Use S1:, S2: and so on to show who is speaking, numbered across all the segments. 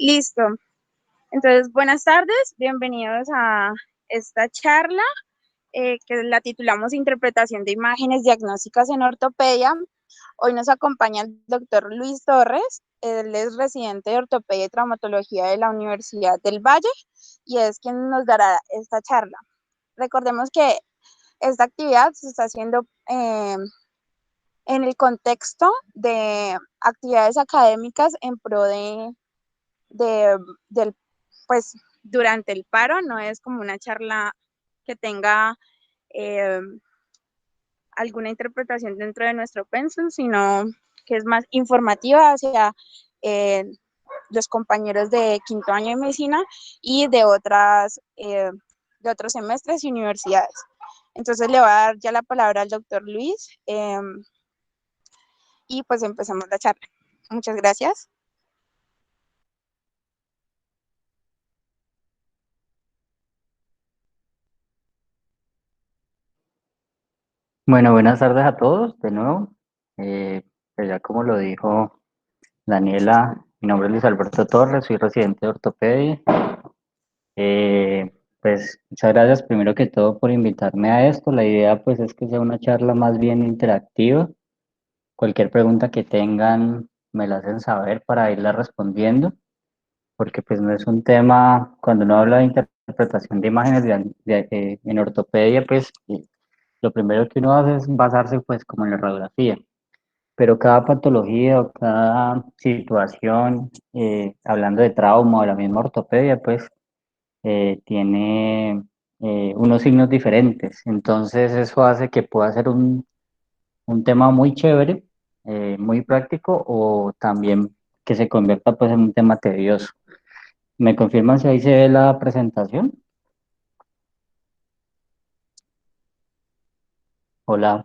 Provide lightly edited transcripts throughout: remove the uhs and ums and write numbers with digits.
S1: Listo. Entonces, buenas tardes, bienvenidos a esta charla que la titulamos Interpretación de imágenes diagnósticas en ortopedia. Hoy nos acompaña el doctor Luis Torres, él es residente de ortopedia y traumatología de la Universidad del Valle y es quien nos dará esta charla. Recordemos que esta actividad se está haciendo en el contexto de actividades académicas en pro de, del, pues durante el paro, no es como una charla que tenga eh, alguna interpretación dentro de nuestro pensum, sino que es más informativa hacia eh, los compañeros de quinto año de medicina y de otros semestres y universidades. Entonces le voy a dar ya la palabra al doctor Luis y pues empezamos la charla. Muchas gracias.
S2: Bueno, buenas tardes a todos de nuevo. Pues ya como lo dijo Daniela, mi nombre es Luis Alberto Torres, soy residente de ortopedia. Pues muchas gracias primero que todo por invitarme a esto. La idea pues es que sea una charla más bien interactiva. Cualquier pregunta que tengan me la hacen saber para irla respondiendo, porque pues no es un tema, cuando uno habla de interpretación de imágenes en ortopedia, pues lo primero que uno hace es basarse pues como en la radiografía, pero cada patología o cada situación, hablando de trauma o la misma ortopedia, pues tiene unos signos diferentes. Entonces eso hace que pueda ser un tema muy chévere, muy práctico o también que se convierta pues en un tema tedioso. ¿Me confirman si ahí se ve la presentación? Hola.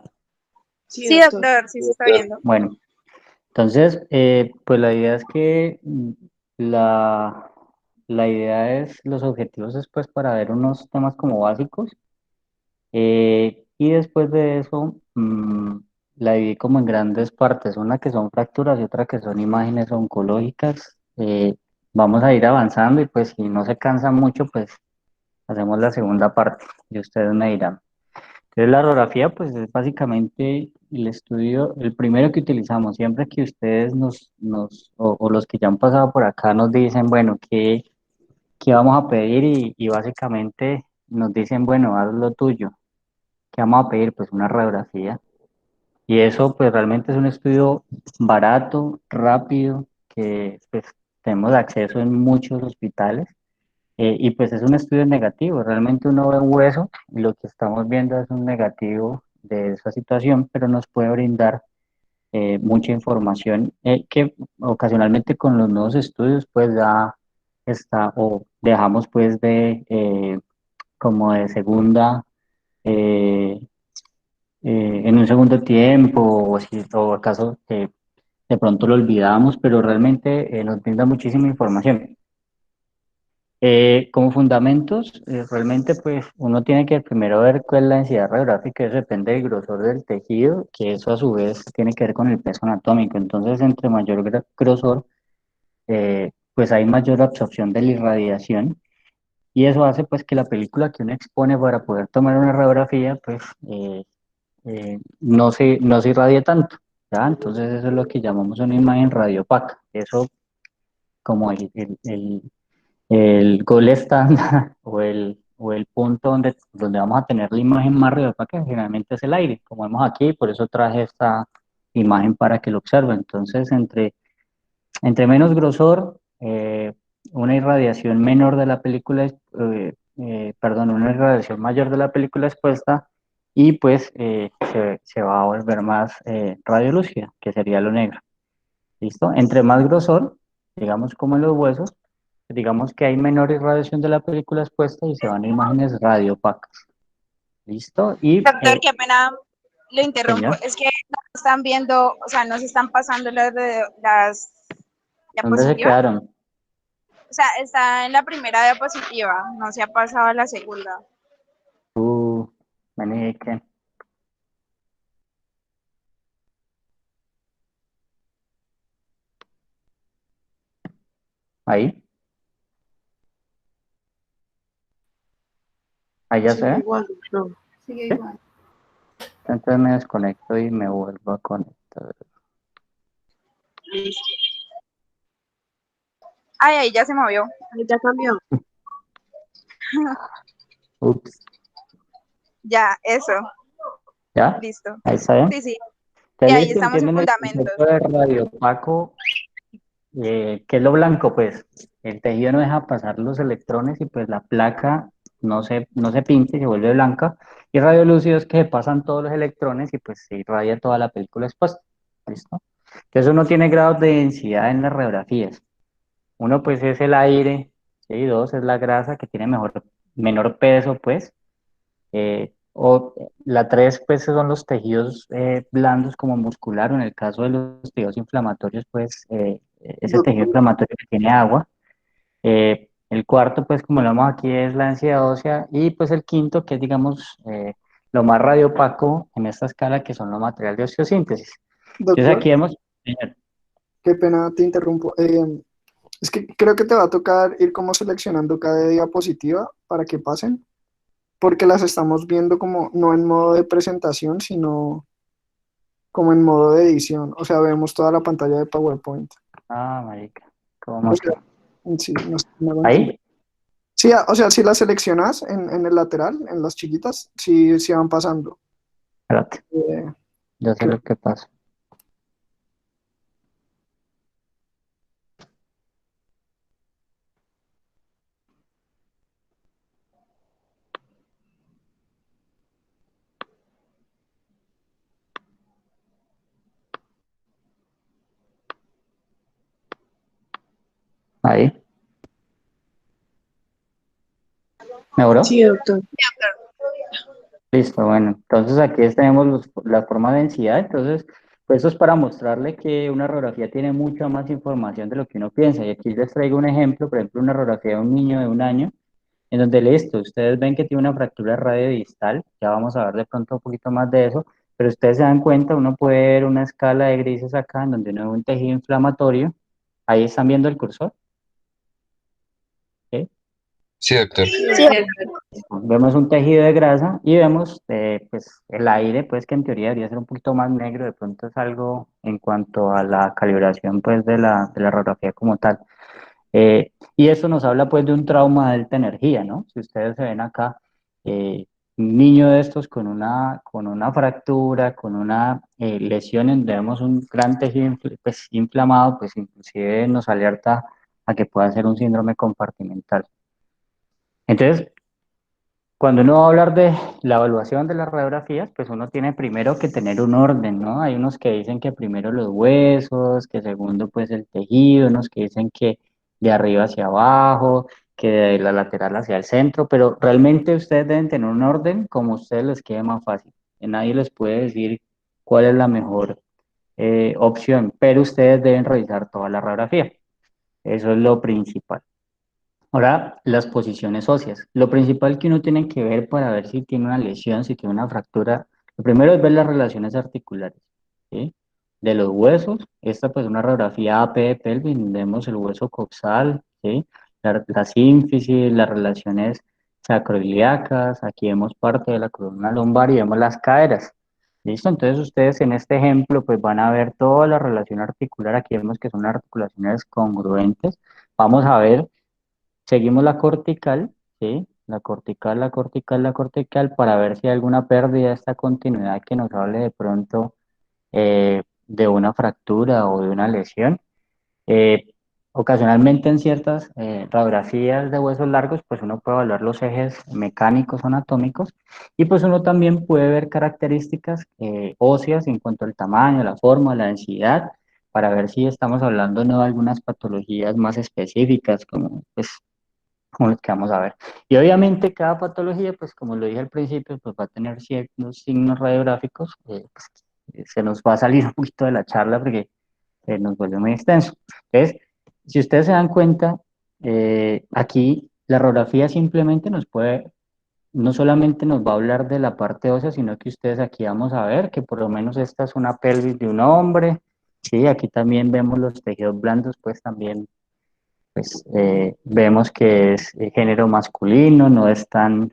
S1: Sí, doctor, sí se está viendo.
S2: Bueno, entonces, pues la idea es que la idea es, los objetivos es pues para ver unos temas como básicos, y después de eso la dividí como en grandes partes, una que son fracturas y otra que son imágenes oncológicas. Vamos a ir avanzando y pues si no se cansa mucho, pues hacemos la segunda parte y ustedes me dirán. Entonces, la radiografía, pues es básicamente el estudio, el primero que utilizamos, siempre que ustedes o los que ya han pasado por acá nos dicen, bueno, ¿qué vamos a pedir? Y básicamente nos dicen, bueno, haz lo tuyo. ¿Qué vamos a pedir? Pues una radiografía. Y eso, pues realmente es un estudio barato, rápido, que pues tenemos acceso en muchos hospitales. Y pues es un estudio negativo, realmente uno ve un hueso y lo que estamos viendo es un negativo de esa situación, pero nos puede brindar mucha información que ocasionalmente con los nuevos estudios pues ya está o dejamos pues de como de segunda, eh, en un segundo tiempo o si o acaso de pronto lo olvidamos, pero realmente nos brinda muchísima información. Como fundamentos, realmente pues uno tiene que primero ver cuál es la densidad radiográfica, eso depende del grosor del tejido, que eso a su vez tiene que ver con el peso anatómico. Entonces, entre mayor grosor, pues hay mayor absorción de la irradiación y eso hace pues que la película que uno expone para poder tomar una radiografía pues no se irradie tanto, ¿ya? Entonces eso es lo que llamamos una imagen radiopaca. Eso como el gold estándar o el punto donde vamos a tener la imagen más que generalmente es el aire, como vemos aquí, por eso traje esta imagen para que lo observen. Entonces, entre menos grosor, una irradiación menor de la película, perdón, una irradiación mayor de la película expuesta, y pues se va a volver más radiolúcida, que sería lo negro. ¿Listo? Entre más grosor, digamos como en los huesos, digamos que hay menor irradiación de la película expuesta y se van a imágenes radiopacas. ¿Listo? Y,
S1: Doctor, qué pena lo interrumpo.
S2: señor,
S1: Es que no están viendo, o sea, no se están pasando las
S2: ¿dónde se
S1: diapositivas.
S2: quedaron?
S1: O sea, está en la primera diapositiva, no se ha pasado a la segunda.
S2: Manique. Ahí. Ahí ya se
S3: Sigue
S2: ve.
S3: igual, no.
S4: Sigue
S2: ¿Sí?
S4: igual.
S2: Entonces me desconecto y me vuelvo a conectar.
S1: Ay, ahí ya se movió.
S3: Ahí ya cambió.
S2: Ups,
S1: Ya, eso,
S2: ¿ya?
S1: listo.
S2: Ahí está bien.
S1: Sí, sí. Y
S2: Entonces,
S1: ahí
S2: listo,
S1: estamos en
S2: entienden el
S1: fundamentos.
S2: concepto de radio opaco. ¿Qué es lo blanco? Pues el tejido no deja pasar los electrones y pues la placa no se pinta y se vuelve blanca. Y radiolúcido es que pasan todos los electrones y pues se irradia toda la película expuesta. ¿Listo? Entonces uno tiene grados de densidad en las radiografías. Uno pues es el aire, ¿sí? Dos es la grasa que tiene menor peso pues. O la tres pues son los tejidos blandos como muscular o en el caso de los tejidos inflamatorios pues ese tejido
S3: Doctor,
S2: inflamatorio que tiene agua. El cuarto, pues como lo vemos aquí, es la densidad ósea. Y pues el quinto, que es, digamos, lo más radiopaco en esta escala, que son los materiales de osteosíntesis. Entonces
S3: doctor,
S2: aquí vemos, señor,
S3: qué pena te interrumpo. Es que creo que te va a tocar ir como seleccionando cada diapositiva para que pasen, porque las estamos viendo como no en modo de presentación, sino como en modo de edición. O sea, vemos toda la pantalla de PowerPoint.
S2: marica,
S3: O
S2: ¿cómo
S3: sea,
S2: que?
S3: sí, no sé si me hago entender.
S2: Ahí,
S3: Sí, o sea, si las seleccionas en el lateral, en las chiquitas, sí, sí van pasando.
S2: espérate,
S3: Eh,
S2: ya sé
S3: que-
S2: lo que pasa. Ahí, ¿me
S3: sí,
S2: oró?
S3: doctor.
S2: Listo, bueno, entonces aquí tenemos la forma de densidad, entonces, pues eso es para mostrarle que una radiografía tiene mucha más información de lo que uno piensa. Y aquí les traigo un ejemplo, por ejemplo, una radiografía de un niño de 1 año, en donde listo, ustedes ven que tiene una fractura radiodistal, ya vamos a ver de pronto un poquito más de eso, pero ustedes se dan cuenta, uno puede ver una escala de grises acá, en donde uno ve un tejido inflamatorio, ahí están viendo el cursor, ¿sí?
S5: Sí, doctor.
S1: Sí,
S4: Sí,
S2: Vemos un tejido de grasa y vemos pues el aire, pues que en teoría debería ser un poquito más negro, de pronto es algo en cuanto a la calibración pues de la radiografía como tal. Y eso nos habla pues de un trauma de alta energía, ¿no? Si ustedes se ven acá, un niño de estos con una fractura, con una lesión en donde vemos un gran tejido pues, inflamado, pues inclusive nos alerta a que pueda ser un síndrome compartimental. Entonces, cuando uno va a hablar de la evaluación de las radiografías, pues uno tiene primero que tener un orden, ¿no? Hay unos que dicen que primero los huesos, que segundo pues el tejido, unos que dicen que de arriba hacia abajo, que de la lateral hacia el centro, pero realmente ustedes deben tener un orden como a ustedes les quede más fácil. Y nadie les puede decir cuál es la mejor opción, pero ustedes deben revisar toda la radiografía. Eso es lo principal. Ahora, las posiciones óseas. Lo principal que uno tiene que ver para ver si tiene una lesión, si tiene una fractura, lo primero es ver las relaciones articulares, ¿sí? De los huesos, esta pues una radiografía AP de pelvis, donde vemos el hueso coxal, ¿sí? La sínfisis, las relaciones sacroiliacas, aquí vemos parte de la columna lumbar y vemos las caderas. ¿Listo? Entonces ustedes en este ejemplo pues van a ver toda la relación articular, aquí vemos que son articulaciones congruentes. Vamos a ver. Seguimos la cortical, ¿sí? La cortical, la cortical, la cortical, para ver si hay alguna pérdida de esta continuidad que nos hable de pronto de una fractura o de una lesión. Eh, Ocasionalmente en ciertas radiografías de huesos largos, pues uno puede evaluar los ejes mecánicos o anatómicos y pues uno también puede ver características óseas en cuanto al tamaño, la forma, la densidad, para ver si estamos hablando no de algunas patologías más específicas, como pues como los que vamos a ver. Y obviamente cada patología, pues como lo dije al principio, pues va a tener ciertos signos radiográficos. Pues, se nos va a salir un poquito de la charla porque nos vuelve muy extenso. Entonces, si ustedes se dan cuenta, aquí la radiografía simplemente nos puede, no solamente nos va a hablar de la parte ósea, sino que ustedes aquí vamos a ver que por lo menos esta es una pelvis de un hombre. Sí, aquí también vemos los tejidos blandos, pues también pues vemos que es género masculino, no es tan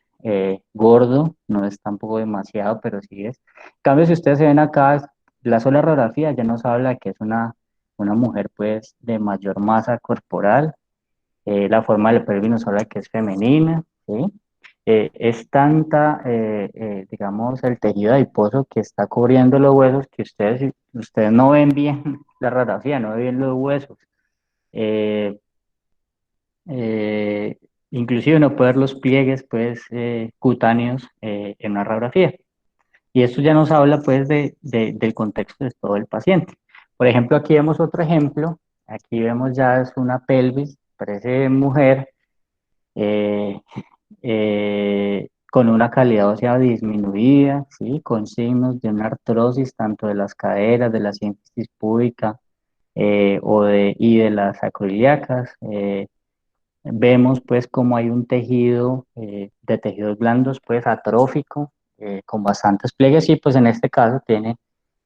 S2: gordo, no es tampoco demasiado, pero sí es. En cambio, si ustedes se ven acá, la sola radiografía ya nos habla de que es una mujer pues de mayor masa corporal, la forma del pelvis nos habla de que es femenina, ¿sí? Es tanta, digamos, el tejido adiposo que está cubriendo los huesos que ustedes no ven bien la radiografía, no ven bien los huesos. Eh, eh, Inclusive no puede ver los pliegues pues, cutáneos en una radiografía. Y esto ya nos habla pues del contexto de todo el paciente. Por ejemplo, aquí vemos otro ejemplo. Aquí vemos ya es una pelvis, parece mujer, eh, con una calidad ósea disminuida, ¿sí? Con signos de una artrosis tanto de las caderas, de la sínfisis púbica y de las sacroiliacas. Vemos pues como hay un tejido de tejidos blandos pues atrófico con bastantes pliegues y pues en este caso tiene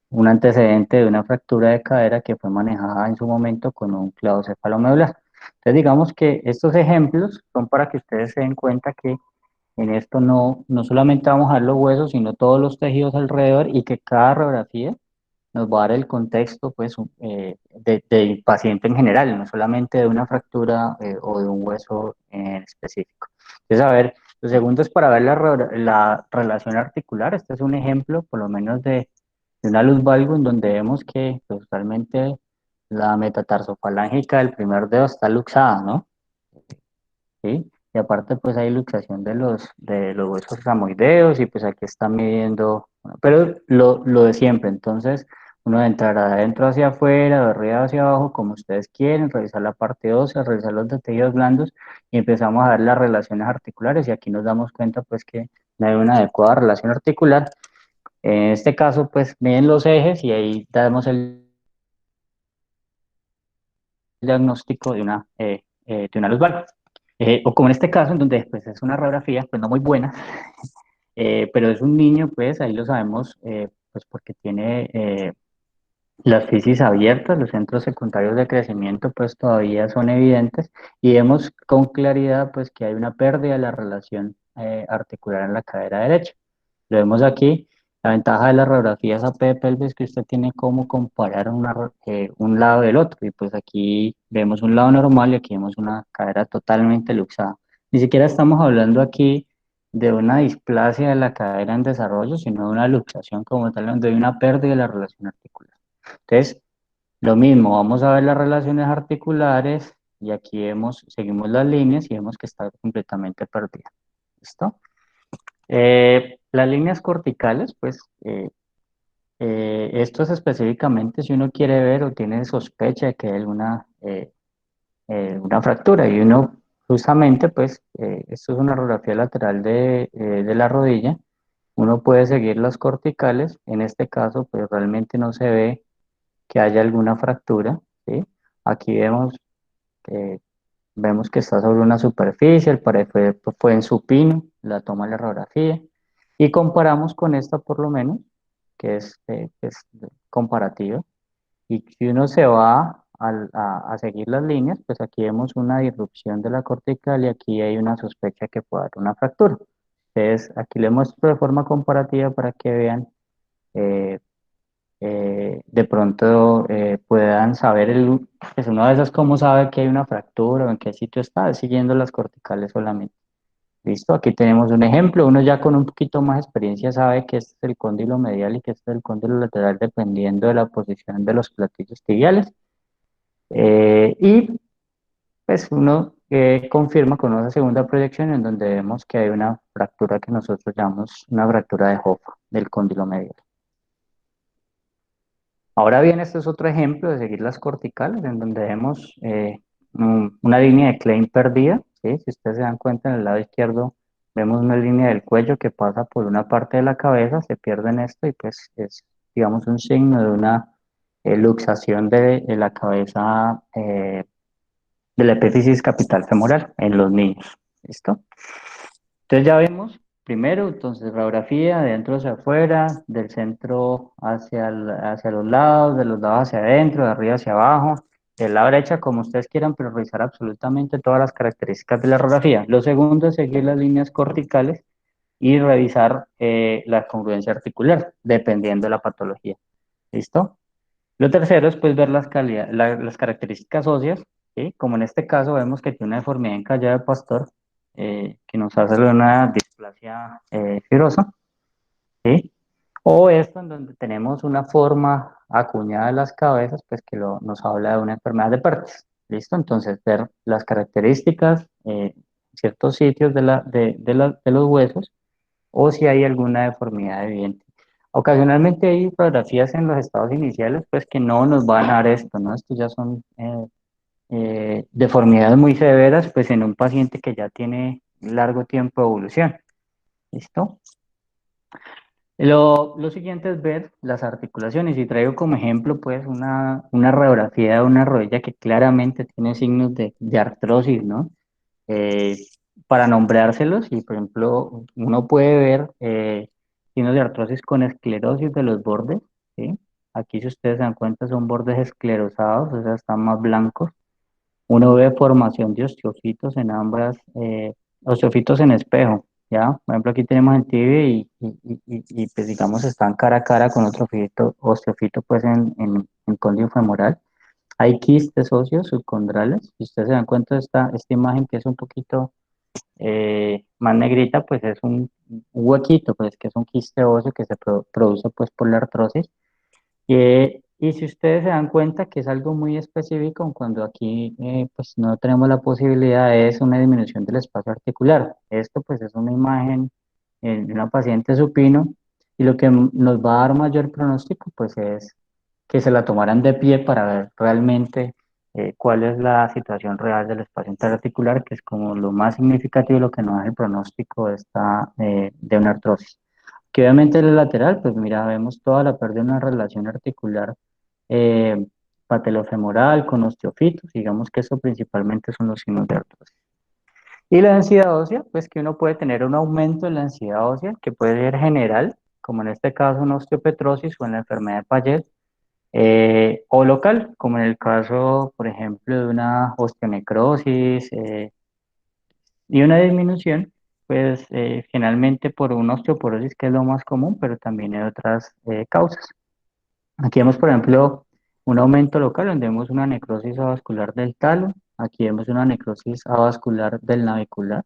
S2: un antecedente de una fractura de cadera que fue manejada en su momento con un clavo cefalomedular. Entonces digamos que estos ejemplos son para que ustedes se den cuenta que en esto no solamente vamos a ver los huesos, sino todos los tejidos alrededor y que cada radiografía nos va a dar el contexto pues, del paciente en general, no solamente de una fractura o de un hueso en específico. Entonces, a ver, lo segundo es para ver la relación articular. Este es un ejemplo, por lo menos, de una luz valgo en donde vemos que pues, totalmente la metatarsofalángica del primer dedo está luxada, ¿no? ¿Sí? Y aparte pues hay luxación de los huesos ramoideos y pues aquí está midiendo, bueno, pero lo de siempre, entonces uno entrará de adentro hacia afuera, de arriba hacia abajo, como ustedes quieren, revisar la parte ósea, revisar los tejidos blandos y empezamos a ver las relaciones articulares y aquí nos damos cuenta pues que no hay una adecuada relación articular. En este caso pues miden los ejes y ahí damos el diagnóstico de una luz valgo. O como en este caso, en donde pues, es una radiografía, pues no muy buena, pero es un niño, pues ahí lo sabemos, pues porque tiene las fisis abiertas, los centros secundarios de crecimiento pues todavía son evidentes y vemos con claridad pues que hay una pérdida de la relación articular en la cadera derecha. Lo vemos aquí. La ventaja de las radiografías AP de pelvis es que usted tiene cómo comparar un lado del otro. Y pues aquí vemos un lado normal y aquí vemos una cadera totalmente luxada. Ni siquiera estamos hablando aquí de una displasia de la cadera en desarrollo, sino de una luxación como tal, donde hay una pérdida de la relación articular. Entonces, lo mismo, vamos a ver las relaciones articulares y aquí seguimos las líneas y vemos que está completamente perdida. ¿Listo? Las líneas corticales, pues esto es específicamente si uno quiere ver o tiene sospecha de que hay una fractura y uno justamente, pues esto es una radiografía lateral de la rodilla, uno puede seguir las corticales, en este caso pues realmente no se ve que haya alguna fractura, ¿sí? Aquí eh, vemos que está sobre una superficie, el pared fue en supino, la toma de la radiografía, y comparamos con esta por lo menos, que es comparativa, y si uno se va a seguir las líneas, pues aquí vemos una disrupción de la cortical y aquí hay una sospecha que puede haber una fractura. Entonces, aquí le muestro de forma comparativa para que vean eh, de pronto puedan saber pues uno a veces cómo sabe que hay una fractura o en qué sitio está, siguiendo las corticales solamente. Listo, aquí tenemos un ejemplo, uno ya con un poquito más de experiencia sabe que este es el cóndilo medial y que este es el cóndilo lateral dependiendo de la posición de los platillos tibiales. Y pues uno confirma con una segunda proyección en donde vemos que hay una fractura que nosotros llamamos una fractura de Hoffa del cóndilo medial. Ahora bien, este es otro ejemplo de seguir las corticales, en donde vemos una línea de Klein perdida, ¿sí? Si ustedes se dan cuenta, en el lado izquierdo vemos una línea del cuello que pasa por una parte de la cabeza, se pierde en esto y pues es, digamos, un signo de una luxación de la cabeza de la epífisis capital femoral en los niños. ¿Listo? Entonces ya vemos, primero, entonces radiografía de dentro hacia afuera, del centro hacia los lados, de los lados hacia adentro, de arriba hacia abajo, de la derecha, como ustedes quieran, pero revisar absolutamente todas las características de la radiografía. Lo segundo es seguir las líneas corticales y revisar la congruencia articular, dependiendo de la patología. ¿Listo? Lo tercero es pues ver las características óseas, ¿sí? Como en este caso vemos que tiene una deformidad en callado de Pastor, que nos hace una displasia fibrosa, ¿sí? O esto en donde tenemos una forma acuñada de las cabezas, pues que nos habla de una enfermedad de Perthes. ¿Listo? Entonces, ver las características, ciertos sitios de los huesos, o si hay alguna deformidad evidente. Ocasionalmente hay fotografías en los estados iniciales, pues que no nos van a dar esto, ¿no? Estos ya son deformidades muy severas, pues en un paciente que ya tiene largo tiempo de evolución. ¿Listo? Lo siguiente es ver las articulaciones y traigo como ejemplo pues una radiografía de una rodilla que claramente tiene signos de artrosis, ¿no? Eh, para nombrárselos y por ejemplo uno puede ver signos de artrosis con esclerosis de los bordes, ¿sí? Aquí si ustedes se dan cuenta son bordes esclerosados, o sea, están más blancos. Uno ve formación de osteofitos en ambas, osteofitos en espejo, ¿ya? Por ejemplo, aquí tenemos el tibia pues digamos están cara a cara con otro osteofito pues en cóndilo femoral. Hay quistes óseos subcondrales. Si ustedes se dan cuenta de esta imagen que es un poquito más negrita, pues es un huequito, pues que es un quiste óseo que se produce pues por la artrosis. Y si ustedes se dan cuenta que es algo muy específico, cuando aquí pues no tenemos la posibilidad, es una disminución del espacio articular. Esto pues es una imagen de una paciente supino y lo que nos va a dar mayor pronóstico pues es que se la tomaran de pie para ver realmente cuál es la situación real del espacio interarticular, que es como lo más significativo y lo que nos da el pronóstico de una artrosis. Que obviamente el lateral, pues mira, vemos toda la pérdida de una relación articular eh, patelofemoral con osteofitos, digamos que eso principalmente son los signos de artrosis. Y la densidad ósea, pues que uno puede tener un aumento en la densidad ósea, que puede ser general, como en este caso una osteopetrosis o en la enfermedad de Payet, o local, como en el caso, por ejemplo, de una osteonecrosis y una disminución, pues generalmente por una osteoporosis, que es lo más común, pero también hay otras causas. Aquí vemos, por ejemplo, un aumento local, donde vemos una necrosis avascular del talo, aquí vemos una necrosis avascular del navicular,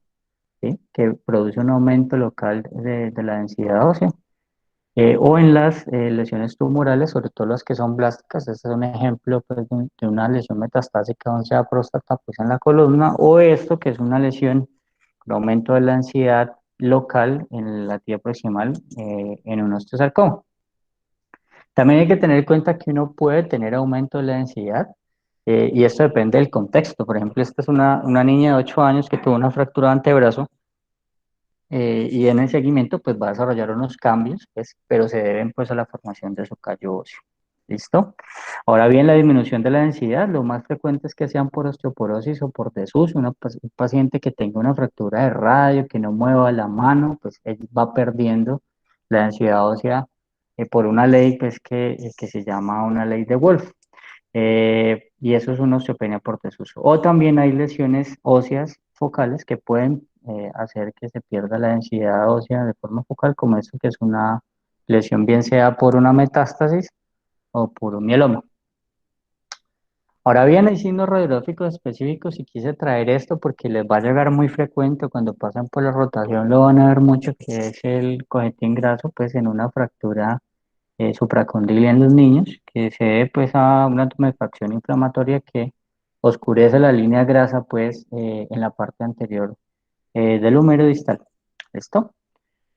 S2: ¿sí? Que produce un aumento local de la densidad ósea. O en las lesiones tumorales, sobre todo las que son blásticas, este es un ejemplo pues, de una lesión metastásica donde sea próstata pues, en la columna, o esto que es una lesión con aumento de la ansiedad local en la tibia proximal en un osteosarcoma. También hay que tener en cuenta que uno puede tener aumento de la densidad y esto depende del contexto. Por ejemplo, esta es una niña de 8 años que tuvo una fractura de antebrazo y en el seguimiento pues va a desarrollar unos cambios, pues, pero se deben pues a la formación de su callo óseo. ¿Listo? Ahora bien, la disminución de la densidad, lo más frecuente es que sean por osteoporosis o por desuso. Un paciente que tenga una fractura de radio, que no mueva la mano, pues él va perdiendo la densidad ósea por una ley pues, que se llama una ley de Wolff. Y eso es una osteopenia por desuso. O también hay lesiones óseas focales que pueden hacer que se pierda la densidad ósea de forma focal, como esto que es una lesión bien sea por una metástasis o por un mieloma. Ahora bien, hay signos radiográficos específicos y quise traer esto porque les va a llegar muy frecuente cuando pasan por la rotación, lo van a ver mucho, que es el cojetín graso, pues en una fractura supracondilia en los niños, que se debe pues a una tumefacción inflamatoria que oscurece la línea grasa pues en la parte anterior del húmero distal. ¿Listo?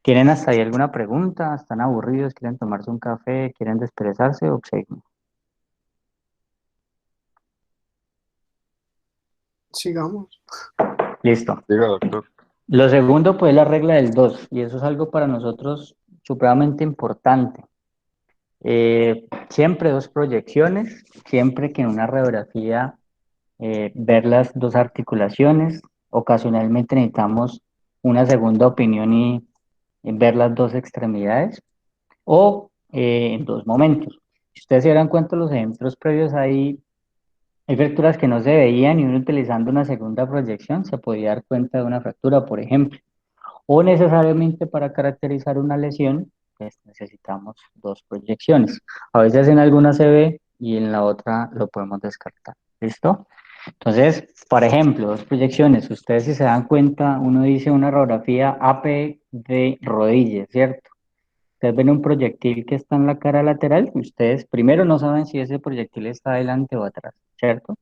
S2: ¿Tienen hasta ahí alguna pregunta? ¿Están aburridos? ¿Quieren tomarse un café? ¿Quieren desperezarse o seguimos?
S3: Sigamos.
S2: Listo.
S4: Diga, doctor.
S2: Lo segundo, pues, es la regla del 2 y eso es algo para nosotros supremamente importante. Siempre dos proyecciones, siempre que en una radiografía ver las dos articulaciones, ocasionalmente necesitamos una segunda opinión y ver las dos extremidades o en dos momentos. Si ustedes se dan cuenta, los ejemplos previos hay fracturas que no se veían y uno utilizando una segunda proyección se podía dar cuenta de una fractura, por ejemplo. O necesariamente para caracterizar una lesión, pues necesitamos dos proyecciones. A veces en alguna se ve y en la otra lo podemos descartar. ¿Listo? Entonces, por ejemplo, dos proyecciones. Ustedes si se dan cuenta, uno dice una radiografía AP de rodilla, ¿cierto? Ustedes ven un proyectil que está en la cara lateral, ustedes primero no saben si ese proyectil está adelante o atrás, ¿cierto?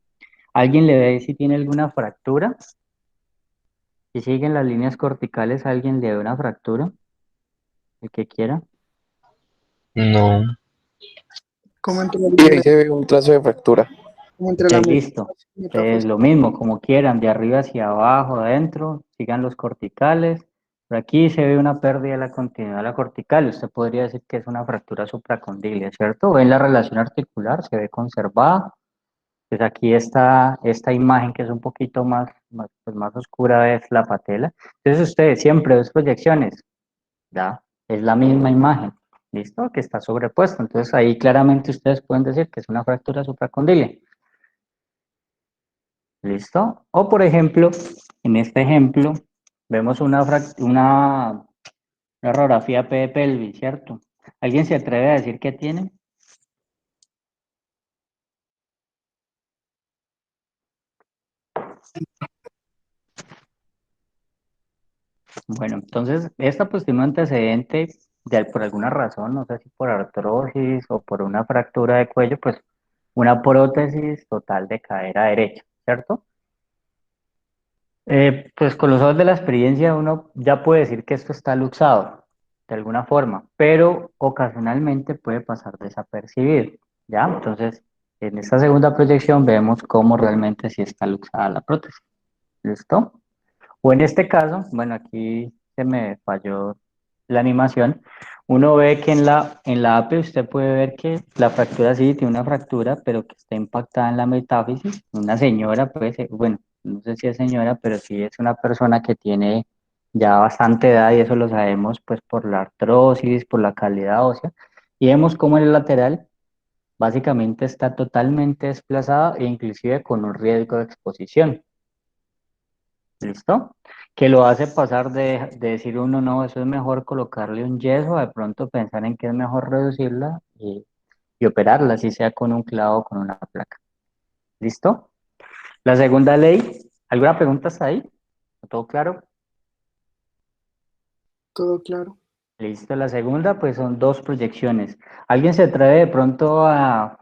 S2: ¿Alguien le ve si tiene alguna fractura? Si siguen las líneas corticales, ¿alguien le ve una fractura? El que quiera.
S4: No.
S3: Como entre
S4: Y ahí se ve un trazo de fractura.
S3: como entre la
S2: Ok, listo. Entonces,
S3: metafos-
S2: lo mismo, como quieran, de arriba hacia abajo, adentro, sigan los corticales. Por aquí se ve una pérdida de la continuidad de la cortical. Usted podría decir que es una fractura supracondílea, ¿cierto? Ven la relación articular, se ve conservada. Pues aquí está esta imagen que es un poquito pues más oscura, es la patela. Entonces, ustedes siempre dos proyecciones, ¿ya? Es la misma imagen, ¿listo? Que está sobrepuesta. Entonces, ahí claramente ustedes pueden decir que es una fractura supracondílea. ¿Listo? O por ejemplo, en este ejemplo, vemos una radiografía P de pelvis, ¿cierto? ¿Alguien se atreve a decir qué tiene? Bueno, entonces, esta pues tiene un antecedente por alguna razón, no sé si por artrosis o por una fractura de cuello, pues una prótesis total de cadera derecha, ¿cierto? Pues con los ojos de la experiencia uno ya puede decir que esto está luxado de alguna forma, pero ocasionalmente puede pasar desapercibido, ¿ya? Entonces, en esta segunda proyección vemos cómo realmente sí está luxada la prótesis, ¿listo? O en este caso, bueno, aquí se me falló la animación. Uno ve que en la APE usted puede ver que la fractura sí tiene una fractura, pero que está impactada en la metáfisis. Una señora, pues, bueno, no sé si es señora, pero sí es una persona que tiene ya bastante edad y eso lo sabemos pues por la artrosis, por la calidad ósea. Y vemos cómo en el lateral básicamente está totalmente desplazada e inclusive con un riesgo de exposición. ¿Listo? Que lo hace pasar de decir uno, no, eso es mejor colocarle un yeso, a de pronto pensar en que es mejor reducirla y operarla, así sea con un clavo o con una placa. ¿Listo? La segunda ley, ¿alguna pregunta hasta ahí? ¿Todo claro?
S3: Todo claro.
S2: Listo, la segunda, pues son dos proyecciones. ¿Alguien se atreve de pronto a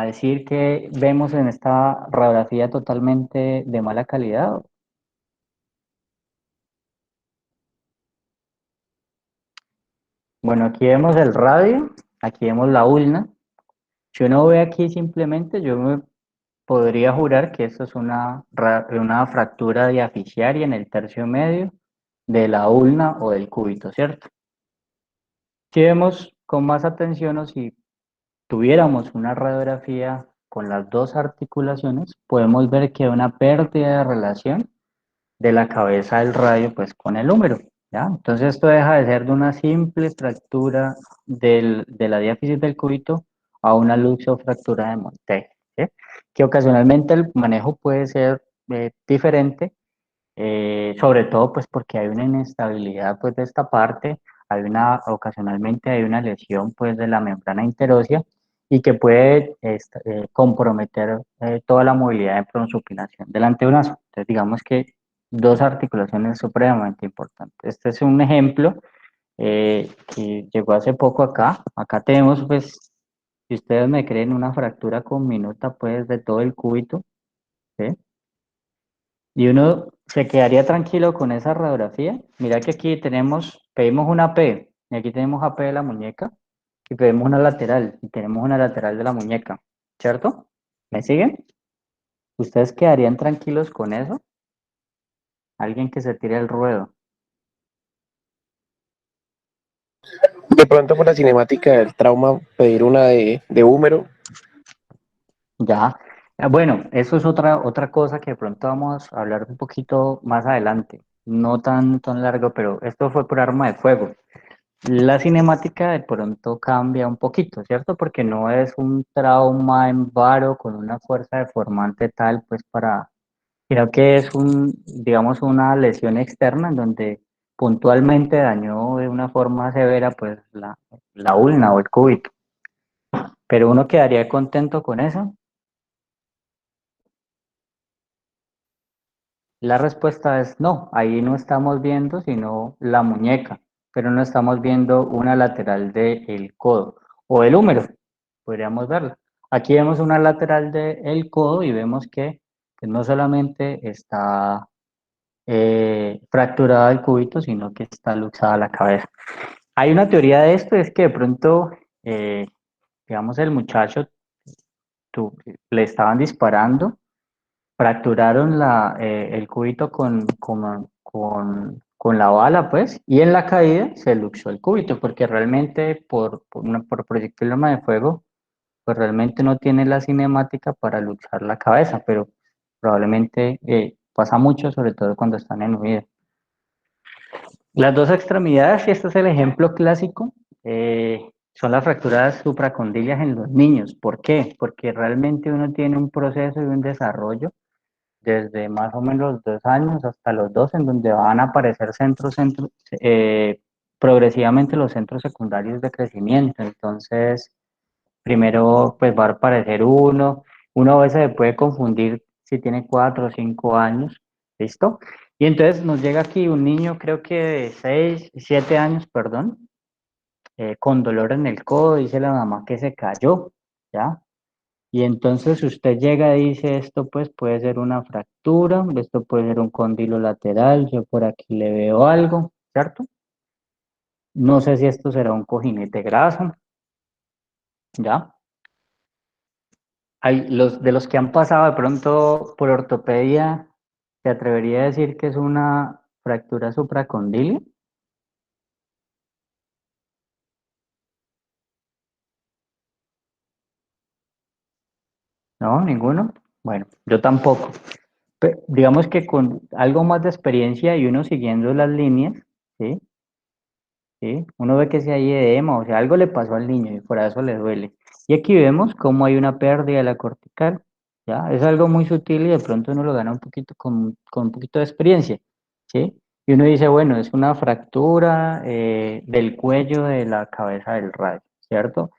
S2: decir que vemos en esta radiografía totalmente de mala calidad? Bueno, aquí vemos el radio, aquí vemos la ulna. Si uno ve aquí simplemente, yo me podría jurar que esto es una fractura diaficiaria en el tercio medio de la ulna o del cúbito, ¿cierto? Si vemos con más atención o si tuviéramos una radiografía con las dos articulaciones, podemos ver que hay una pérdida de relación de la cabeza del radio pues con el húmero, ¿ya? Entonces esto deja de ser de una simple fractura de la diáfisis del cúbito a una luxofractura de Montegg, ¿sí? Que ocasionalmente el manejo puede ser diferente, sobre todo pues porque hay una inestabilidad pues de esta parte, ocasionalmente hay una lesión pues de la membrana interósea y que puede comprometer toda la movilidad de prosupinación del antebrazo. Entonces digamos que dos articulaciones supremamente importantes. Este es un ejemplo que llegó hace poco acá. Acá tenemos pues, si ustedes me creen, una fractura conminuta pues de todo el cúbito, ¿sí? Y uno se quedaría tranquilo con esa radiografía. Mira que aquí pedimos una P, y aquí tenemos AP de la muñeca, y pedimos una lateral, y tenemos una lateral de la muñeca, ¿cierto? ¿Me siguen? ¿Ustedes quedarían tranquilos con eso? Alguien que se tire el ruedo.
S4: De pronto por la cinemática del trauma, pedir una de húmero.
S2: Ya. Bueno, eso es otra cosa que de pronto vamos a hablar un poquito más adelante. No tan largo, pero esto fue por arma de fuego. La cinemática de pronto cambia un poquito, ¿cierto? Porque no es un trauma en varo con una fuerza deformante tal, pues sino que es digamos, una lesión externa en donde puntualmente dañó de una forma severa pues la ulna o el cúbito. Pero uno quedaría contento con eso. La respuesta es no, ahí no estamos viendo sino la muñeca, pero no estamos viendo una lateral del codo o el húmero, podríamos verla. Aquí vemos una lateral del codo y vemos que no solamente está fracturada el cúbito, sino que está luxada la cabeza. Hay una teoría de esto, es que de pronto, eh, digamos, el muchacho le estaban disparando, fracturaron el cúbito con la bala, pues, y en la caída se luxó el cúbito, porque realmente por proyectil de arma de fuego, pues realmente no tiene la cinemática para luxar la cabeza, pero probablemente pasa mucho, sobre todo cuando están en huida. Las dos extremidades, y este es el ejemplo clásico, son las fracturas supracondilias en los niños. ¿Por qué? Porque realmente uno tiene un proceso y un desarrollo desde más o menos los 2 años hasta los 2, en donde van a aparecer progresivamente los centros secundarios de crecimiento. Entonces, primero pues va a aparecer uno a veces se puede confundir si tiene 4 o 5 años, ¿listo? Y entonces nos llega aquí un niño, creo que de 6, 7 años, perdón, con dolor en el codo, dice la mamá que se cayó, ¿ya? Y entonces usted llega y dice, esto pues puede ser una fractura, esto puede ser un cóndilo lateral, yo por aquí le veo algo, ¿cierto? No sé si esto será un cojinete graso, ¿ya? De los que han pasado de pronto por ortopedia, ¿te atrevería a decir que es una fractura supracondilia? ¿No? ¿Ninguno? Bueno, yo tampoco. Digamos que con algo más de experiencia y uno siguiendo las líneas, ¿sí? ¿Sí? Uno ve que si hay edema, o sea, algo le pasó al niño y por eso le duele. Y aquí vemos cómo hay una pérdida de la cortical, ¿ya? Es algo muy sutil y de pronto uno lo gana un poquito con un poquito de experiencia, ¿sí? Y uno dice, bueno, es una fractura del cuello de la cabeza del radio, ¿cierto?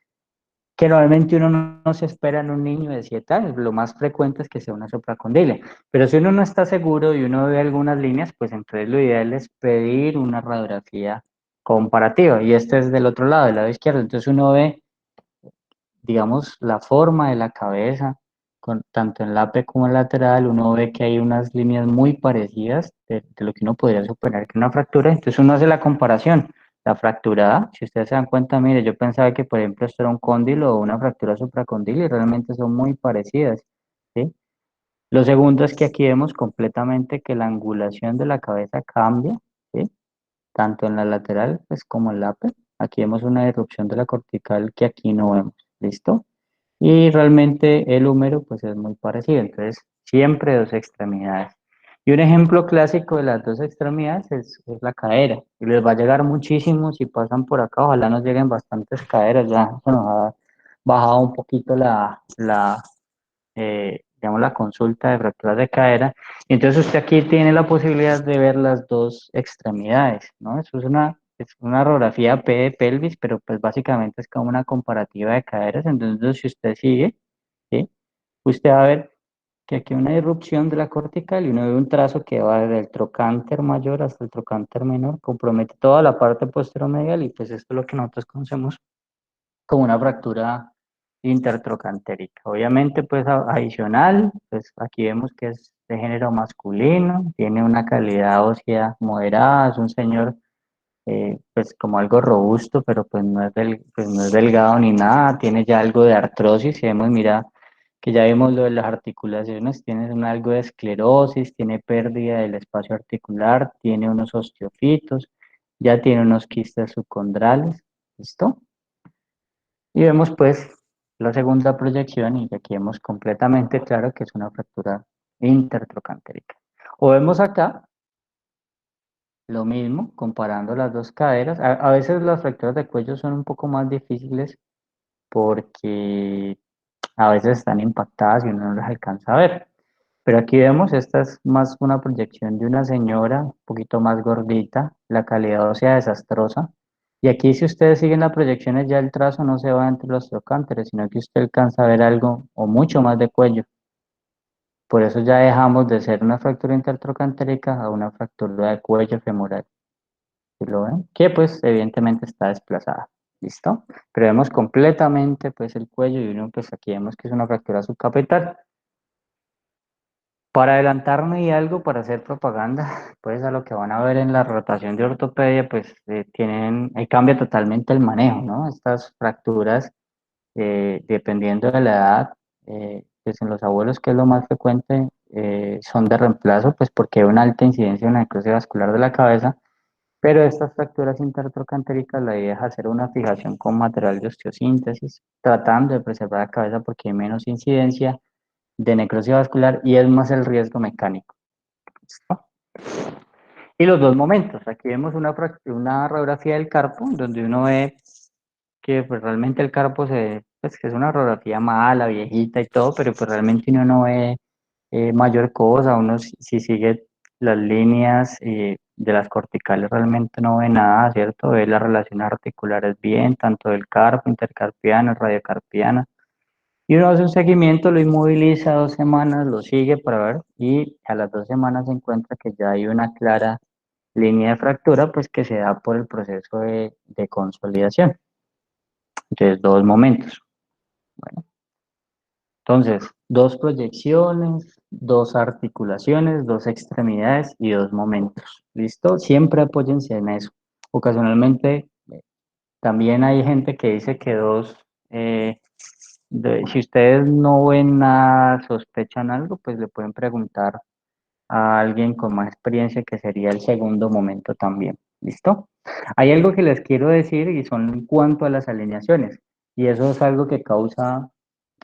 S2: Que normalmente uno no se espera en un niño de 7 años, lo más frecuente es que sea una supracondilia, pero si uno no está seguro y uno ve algunas líneas, pues entonces lo ideal es pedir una radiografía comparativa, y este es del otro lado, del lado izquierdo, entonces uno ve, digamos, la forma de la cabeza, tanto en la P como en lateral, uno ve que hay unas líneas muy parecidas de lo que uno podría suponer que una fractura, entonces uno hace la comparación. La fracturada, si ustedes se dan cuenta, mire, yo pensaba que, por ejemplo, esto era un cóndilo o una fractura supracondilo y realmente son muy parecidas, ¿sí? Lo segundo es que aquí vemos completamente que la angulación de la cabeza cambia, ¿sí? Tanto en la lateral pues, como en la APE. Aquí vemos una erupción de la cortical que aquí no vemos, ¿listo? Y realmente el húmero pues es muy parecido, entonces siempre dos extremidades. Y un ejemplo clásico de las dos extremidades es la cadera. Y les va a llegar muchísimo si pasan por acá, ojalá nos lleguen bastantes caderas, ya se nos ha bajado un poquito digamos, la consulta de fracturas de cadera. Y entonces usted aquí tiene la posibilidad de ver las dos extremidades, ¿no? Eso es una radiografía P de pelvis, pero pues básicamente es como una comparativa de caderas. Entonces, si usted sigue, ¿sí? Usted va a ver que aquí hay una irrupción de la cortical y uno ve un trazo que va desde el trocánter mayor hasta el trocánter menor, compromete toda la parte posteromedial y pues esto es lo que nosotros conocemos como una fractura intertrocantérica. Obviamente, pues adicional, pues aquí vemos que es de género masculino, tiene una calidad ósea moderada, es un señor pues como algo robusto, pero pues no es delgado ni nada, tiene ya algo de artrosis, y vemos, mira, que ya vimos lo de las articulaciones, tiene algo de esclerosis, tiene pérdida del espacio articular, tiene unos osteofitos, ya tiene unos quistes subcondrales, ¿listo? Y vemos pues la segunda proyección y aquí vemos completamente claro que es una fractura intertrocantérica. O vemos acá lo mismo, comparando las dos caderas. A veces las fracturas de cuello son un poco más difíciles porque a veces están impactadas y uno no las alcanza a ver. Pero aquí vemos, esta es más una proyección de una señora un poquito más gordita, la calidad ósea desastrosa. Y aquí si ustedes siguen las proyecciones ya el trazo no se va entre los trocánteres, sino que usted alcanza a ver algo o mucho más de cuello. Por eso ya dejamos de ser una fractura intertrocantérica a una fractura de cuello femoral. ¿Sí lo ven? Que pues evidentemente está desplazada. ¿Listo? Pero vemos completamente pues el cuello y uno pues aquí vemos que es una fractura subcapital. Para adelantarme y algo para hacer propaganda, pues a lo que van a ver en la rotación de ortopedia, pues ahí cambia totalmente el manejo, ¿no? Estas fracturas, dependiendo de la edad, pues en los abuelos, que es lo más frecuente, son de reemplazo, pues porque hay una alta incidencia en la necrosis vascular de la cabeza, pero estas fracturas intertrocantéricas la idea es hacer una fijación con material de osteosíntesis, tratando de preservar la cabeza porque hay menos incidencia de necrosis vascular y es más el riesgo mecánico. ¿Listo? Y los dos momentos, aquí vemos una radiografía del carpo, donde uno ve que pues, realmente el carpo pues, que es una radiografía mala, viejita y todo, pero pues realmente uno no ve mayor cosa, uno si sigue las líneas de las corticales realmente no ve nada, ¿cierto? Ve las relaciones articulares bien, tanto del carpo, intercarpiano, radiocarpiana. Y uno hace un seguimiento, lo inmoviliza 2 semanas, lo sigue para ver y a las 2 semanas se encuentra que ya hay una clara línea de fractura, pues que se da por el proceso de consolidación. Entonces, dos momentos. Bueno, entonces, dos proyecciones, dos articulaciones, dos extremidades y dos momentos. ¿Listo? Siempre apóyense en eso. Ocasionalmente, también hay gente que dice que eh, si ustedes no ven nada, sospechan algo, pues le pueden preguntar a alguien con más experiencia que sería el segundo momento también. ¿Listo? Hay algo que les quiero decir y son en cuanto a las alineaciones. Y eso es algo que causa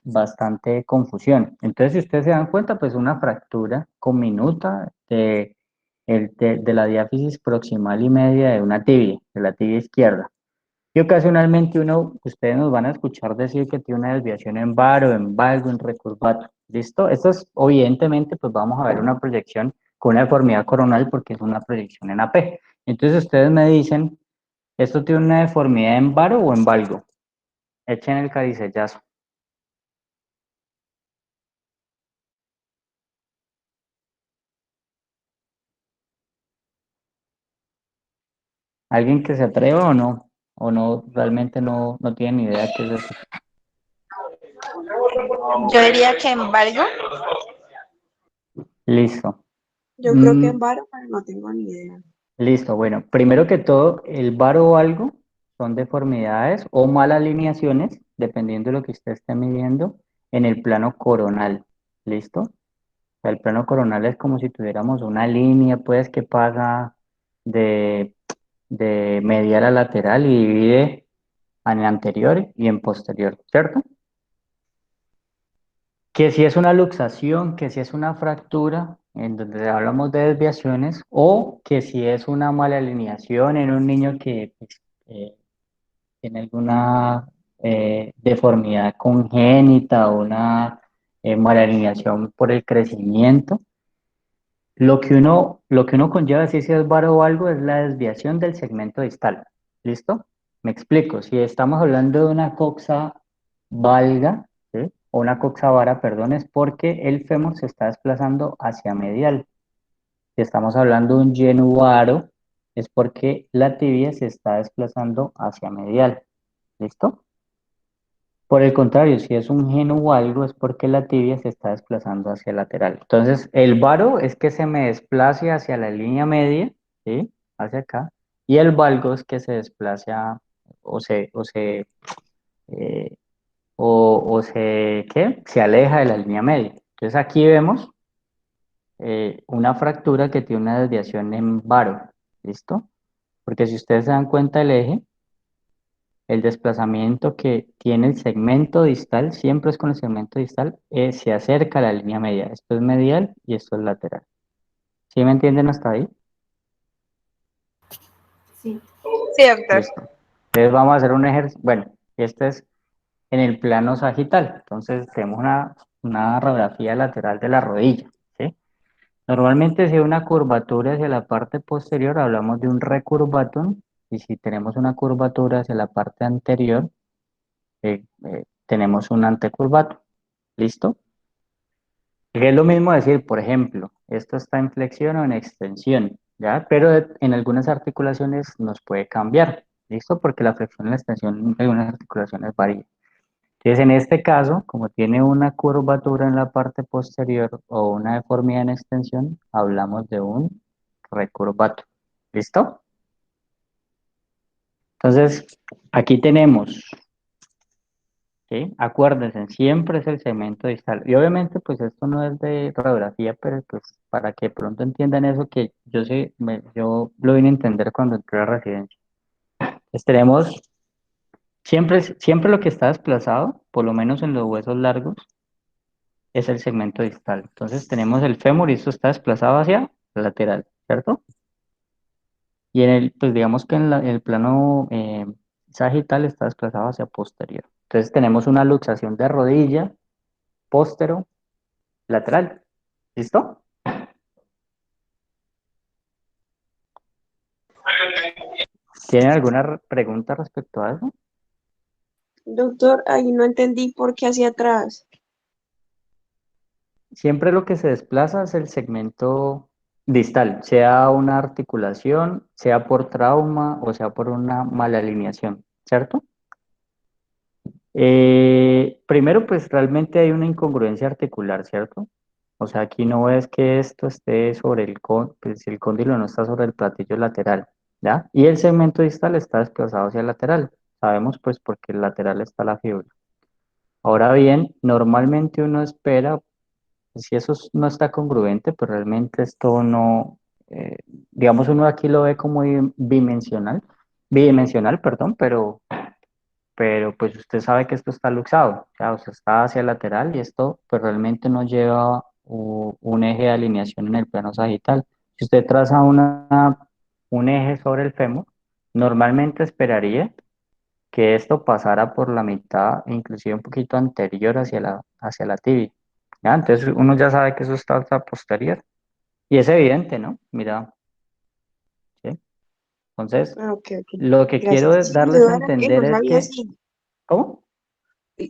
S2: bastante confusión. Entonces, si ustedes se dan cuenta, pues una fractura comminuta de la diáfisis proximal y media de una tibia, de la tibia izquierda. Y ocasionalmente ustedes nos van a escuchar decir que tiene una desviación en varo, en valgo, en recurvato. ¿Listo? Esto es, evidentemente, pues vamos a ver una proyección con una deformidad coronal porque es una proyección en AP. Entonces ustedes me dicen, ¿esto tiene una deformidad en varo o en valgo? Echen el caricellazo. ¿Alguien que se atreva o no? ¿O no, realmente no tiene ni idea qué es eso?
S1: Yo diría que en Valgo.
S2: Listo.
S5: Yo creo que en varo, pero no tengo ni idea.
S2: Listo, bueno, primero que todo, el varo o algo son deformidades o malalineaciones, dependiendo de lo que usted esté midiendo, en el plano coronal. ¿Listo? O sea, el plano coronal es como si tuviéramos una línea, pues, que pasa de, de medial a lateral y divide en anterior y en posterior, ¿cierto? Que si es una luxación, que si es una fractura, en donde hablamos de desviaciones, o que si es una mala alineación en un niño que pues, tiene alguna deformidad congénita o una mala alineación por el crecimiento. Lo que uno conlleva, si es varo o algo, es la desviación del segmento distal. ¿Listo? Me explico. Si estamos hablando de una coxa valga, ¿sí? O una coxa vara, perdón, es porque el fémur se está desplazando hacia medial. Si estamos hablando de un genu varo, es porque la tibia se está desplazando hacia medial. ¿Listo? Por el contrario, si es un genu valgo es porque la tibia se está desplazando hacia el lateral. Entonces, el varo es que se me desplace hacia la línea media, ¿sí? Hacia acá. Y el valgo es que se desplace eh, ¿qué? Se aleja de la línea media. Entonces, aquí vemos una fractura que tiene una desviación en varo. ¿Listo? Porque si ustedes se dan cuenta el eje, el desplazamiento que tiene el segmento distal, siempre es con el segmento distal, se acerca a la línea media. Esto es medial y esto es lateral. ¿Sí me entienden hasta ahí?
S5: Sí.
S1: Sí, doctor.
S2: Listo. Entonces vamos a hacer un ejercicio. Bueno, este es en el plano sagital. Entonces tenemos una radiografía lateral de la rodilla, Normalmente si hay una curvatura hacia la parte posterior, hablamos de un recurvatum, y si tenemos una curvatura hacia la parte anterior, tenemos un antecurvatum. ¿Listo? Que es lo mismo decir, por ejemplo, esto está en flexión o en extensión, ¿ya? Pero en algunas articulaciones nos puede cambiar, ¿listo? Porque la flexión y la extensión en algunas articulaciones varía. Entonces, en este caso, como tiene una curvatura en la parte posterior o una deformidad en extensión, hablamos de un recurvato. ¿Listo? Entonces, aquí tenemos, ¿sí? Acuérdense, siempre es el segmento distal. Y obviamente, pues esto no es de radiografía, pero pues para que pronto entiendan eso que yo sé, yo lo vine a entender cuando entré a la residencia. Entonces, tenemos siempre lo que está desplazado, por lo menos en los huesos largos, es el segmento distal. Entonces tenemos el fémur y esto está desplazado hacia el lateral, ¿cierto? Y pues digamos que en el plano sagital está desplazado hacia posterior. Entonces tenemos una luxación de rodilla, póstero, lateral. ¿Listo? ¿Tienen alguna pregunta respecto a eso?
S5: Doctor, ahí no entendí por qué hacia atrás.
S2: Siempre lo que se desplaza es el segmento distal, sea una articulación, sea por trauma o sea por una mala alineación, ¿cierto? Primero, pues realmente hay una incongruencia articular, ¿cierto? O sea, aquí no es que esto esté sobre pues el cóndilo no está sobre el platillo lateral, ¿ya? Y el segmento distal está desplazado hacia el lateral. Sabemos pues porque el lateral está la fibra. Ahora bien, normalmente uno espera, si eso no está congruente, pero realmente esto no, digamos uno aquí lo ve como bidimensional, perdón, pero pues usted sabe que esto está luxado, o sea está hacia el lateral y esto pues realmente no lleva un eje de alineación en el plano sagital. Si usted traza un eje sobre el fémur, normalmente esperaría que esto pasara por la mitad, e inclusive un poquito anterior hacia la tibia. ¿Ya? Entonces uno ya sabe que eso está hasta posterior. Y es evidente, ¿no? Mira, ¿sí? Entonces,
S5: Ah, ok, ok.
S2: lo que
S5: Gracias.
S2: quiero
S5: Sí, mi
S2: darles a
S5: duda era que
S2: entender
S5: no
S2: es
S5: sabía
S2: que,
S5: si,
S2: ¿cómo?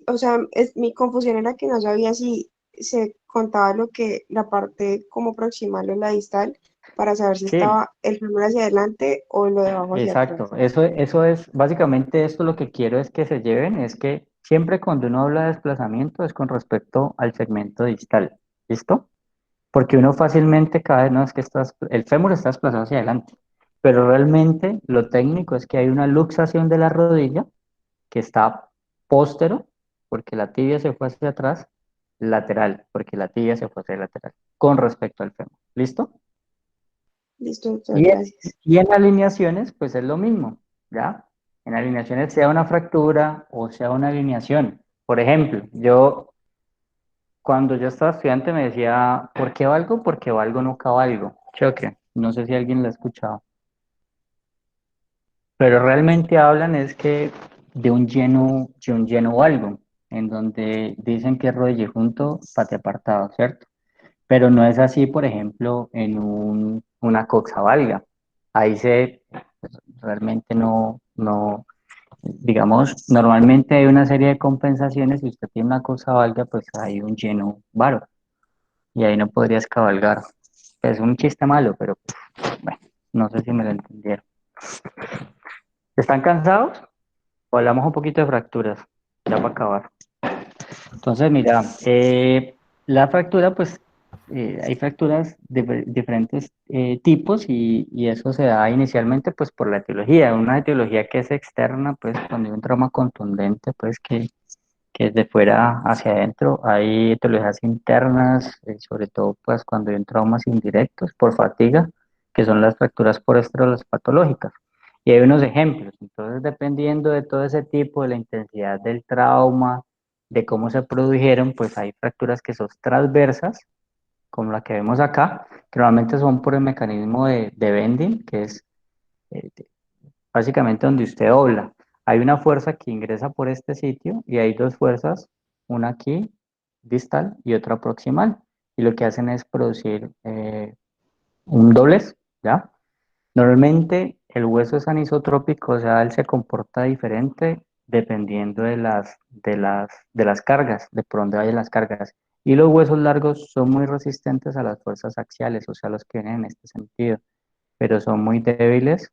S5: o sea, mi confusión era que no sabía si se contaba lo que la parte como proximal o la distal para saber si
S2: Sí,
S5: estaba el fémur hacia adelante o lo de abajo hacia
S2: exacto,
S5: atrás.
S2: eso es, básicamente esto lo que quiero es que se lleven, es que siempre cuando uno habla de desplazamiento es con respecto al segmento distal, ¿listo? Porque uno fácilmente cae, no, es que el fémur está desplazado hacia adelante, pero realmente lo técnico es que hay una luxación de la rodilla que está póstero, porque la tibia se fue hacia atrás, lateral, porque la tibia se fue hacia el lateral, con respecto al fémur, ¿listo?
S5: Listo, doctor,
S2: Y,
S5: gracias.
S2: y en alineaciones, pues es lo mismo, ¿ya? En alineaciones, sea una fractura o sea una alineación. Por ejemplo, cuando yo estaba estudiante me decía, ¿por qué valgo? Porque valgo, no cabalgo. Choque. No sé si alguien lo ha escuchado. Pero realmente hablan es que de un lleno valgo, en donde dicen que es rodilla junto, pate apartado, ¿cierto? Pero no es así, por ejemplo, en una coxavalga. Ahí realmente digamos, normalmente hay una serie de compensaciones. Si usted tiene una coxavalga, pues hay un lleno varo y ahí no podrías cabalgar. Es un chiste malo, pero bueno, no sé si me lo entendieron. ¿Están cansados? O hablamos un poquito de fracturas, ya para acabar. Entonces, mira, la fractura, pues hay fracturas de diferentes tipos y eso se da inicialmente pues por la etiología. Una etiología que es externa, pues cuando hay un trauma contundente, pues que es de fuera hacia adentro. Hay etiologías internas, sobre todo pues cuando hay un traumas indirectos por fatiga, que son las fracturas por estrés patológicas. Y hay unos ejemplos. Entonces, dependiendo de todo ese tipo, de la intensidad del trauma, de cómo se produjeron, pues hay fracturas que son transversas, como la que vemos acá, que normalmente son por el mecanismo de bending, que es eh, básicamente donde usted dobla. Hay una fuerza que ingresa por este sitio y hay dos fuerzas, una aquí distal y otra proximal. y lo que hacen es producir un doblez, ¿ya? Normalmente el hueso es anisotrópico, o sea, él se comporta diferente dependiendo de las cargas, de por dónde vayan las cargas. Y los huesos largos son muy resistentes a las fuerzas axiales, o sea, los que vienen en este sentido, pero son muy débiles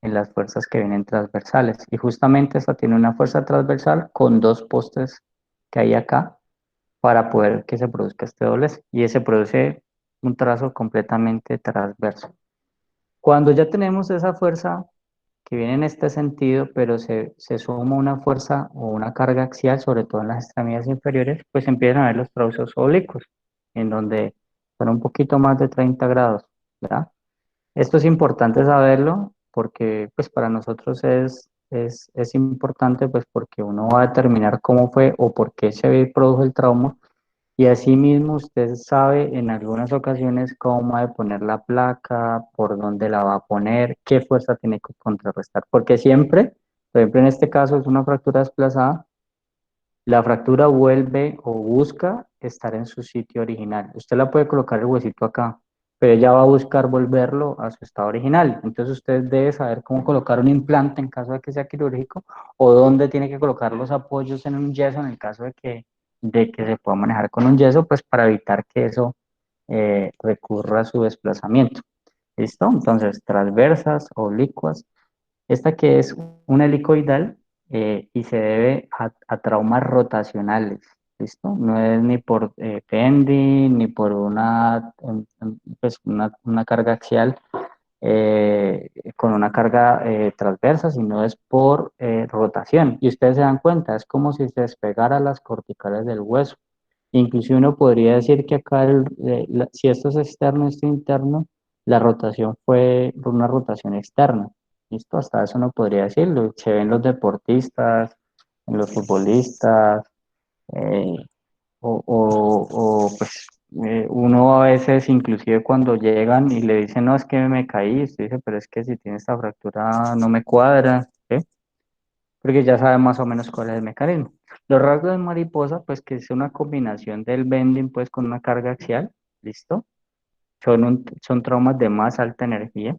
S2: en las fuerzas que vienen transversales. Y justamente esta tiene una fuerza transversal con dos postes que hay acá para poder que se produzca este doblez. Y se produce un trazo completamente transverso. Cuando ya tenemos esa fuerza que viene en este sentido, pero se suma una fuerza o una carga axial, sobre todo en las extremidades inferiores, pues empiezan a ver los trausos oblicuos, en donde son un poquito más de 30 grados, ¿verdad? Esto es importante saberlo porque pues para nosotros es importante pues porque uno va a determinar cómo fue o por qué se produjo el trauma y asimismo usted sabe en algunas ocasiones cómo va a poner la placa, por dónde la va a poner, qué fuerza tiene que contrarrestar, porque siempre, por ejemplo en este caso es una fractura desplazada, la fractura vuelve o busca estar en su sitio original. Usted la puede colocar el huesito acá, pero ella va a buscar volverlo a su estado original. Entonces usted debe saber cómo colocar un implante en caso de que sea quirúrgico o dónde tiene que colocar los apoyos en un yeso en el caso de que se pueda manejar con un yeso, pues para evitar que eso recurra a su desplazamiento. ¿Listo? Entonces, transversas, oblicuas. Esta que es una helicoidal y se debe a traumas rotacionales, ¿listo? No es ni por bending, ni por pues una carga axial con una carga transversa, sino es por rotación. Y ustedes se dan cuenta, es como si se despegara las corticales del hueso. Inclusive uno podría decir que acá, si esto es externo, esto interno, la rotación fue por una rotación externa. ¿Listo? Hasta eso no podría decirlo. Se ven los deportistas, en los futbolistas, eh, pues uno a veces, inclusive cuando llegan y le dicen, no, es que me caí, usted dice, pero es que si tiene esta fractura no me cuadra, ¿sí? Porque ya sabe más o menos cuál es el mecanismo. Los rasgos de mariposa, pues que es una combinación del bending, pues con una carga axial, ¿listo? Son traumas de más alta energía.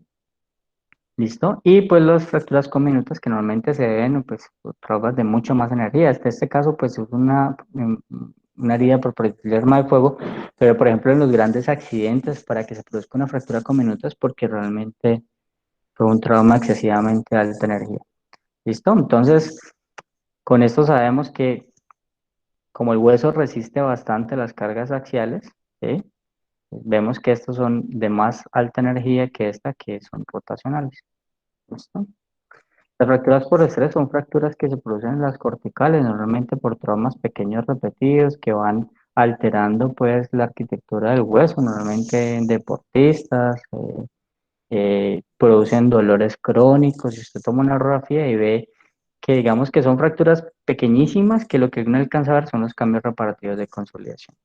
S2: ¿Listo? Y pues las fracturas cominitas que normalmente se ven, pues, por traumas de mucho más energía. Este caso, pues, es una herida por proyectil de arma de fuego, pero por ejemplo, en los grandes accidentes, para que se produzca una fractura cominitas, es porque realmente fue un trauma excesivamente de alta energía. ¿Listo? Entonces, con esto sabemos que como el hueso resiste bastante las cargas axiales, ¿sí? Vemos que estos son de más alta energía que esta, que son rotacionales. ¿Listo? Las fracturas por estrés son fracturas que se producen en las corticales, normalmente por traumas pequeños repetidos que van alterando pues la arquitectura del hueso, normalmente en deportistas, producen dolores crónicos. Si usted toma una radiografía y ve que digamos que son fracturas pequeñísimas, que lo que uno alcanza a ver son los cambios reparativos de consolidación.